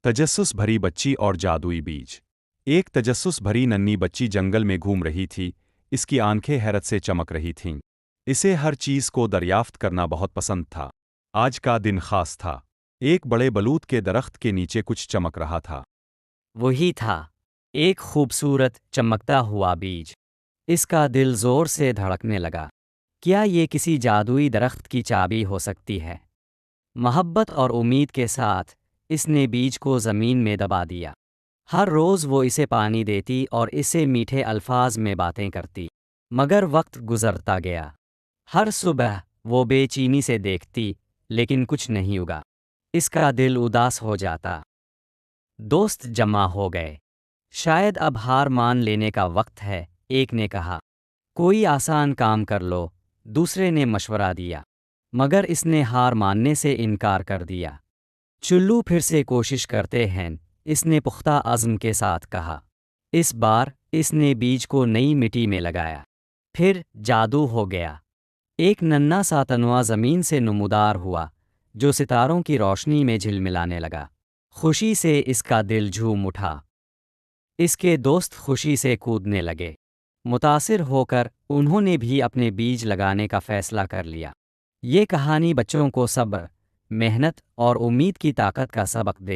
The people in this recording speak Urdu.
تجسس بھری بچی اور جادوئی بیج۔ ایک تجسس بھری ننھی بچی جنگل میں گھوم رہی تھی، اس کی آنکھیں حیرت سے چمک رہی تھیں۔ اسے ہر چیز کو دریافت کرنا بہت پسند تھا۔ آج کا دن خاص تھا۔ ایک بڑے بلوط کے درخت کے نیچے کچھ چمک رہا تھا۔ وہی تھا، ایک خوبصورت چمکتا ہوا بیج۔ اس کا دل زور سے دھڑکنے لگا۔ کیا یہ کسی جادوئی درخت کی چابی ہو سکتی ہے؟ محبت اور امید کے ساتھ اس نے بیج کو زمین میں دبا دیا۔ ہر روز وہ اسے پانی دیتی اور اسے میٹھے الفاظ میں باتیں کرتی، مگر وقت گزرتا گیا۔ ہر صبح وہ بے چینی سے دیکھتی، لیکن کچھ نہیں اگا۔ اس کا دل اداس ہو جاتا۔ دوست جمع ہو گئے۔ شاید اب ہار مان لینے کا وقت ہے، ایک نے کہا۔ کوئی آسان کام کر لو، دوسرے نے مشورہ دیا، مگر اس نے ہار ماننے سے انکار کر دیا۔ چلو پھر سے کوشش کرتے ہیں، اس نے پختہ عزم کے ساتھ کہا۔ اس بار اس نے بیج کو نئی مٹی میں لگایا۔ پھر جادو ہو گیا۔ ایک ننھا سا تنوا زمین سے نمودار ہوا، جو ستاروں کی روشنی میں جھلملانے لگا۔ خوشی سے اس کا دل جھوم اٹھا۔ اس کے دوست خوشی سے کودنے لگے۔ متاثر ہو کر انہوں نے بھی اپنے بیج لگانے کا فیصلہ کر لیا۔ یہ کہانی بچوں کو صبر، محنت اور امید کی طاقت کا سبق دے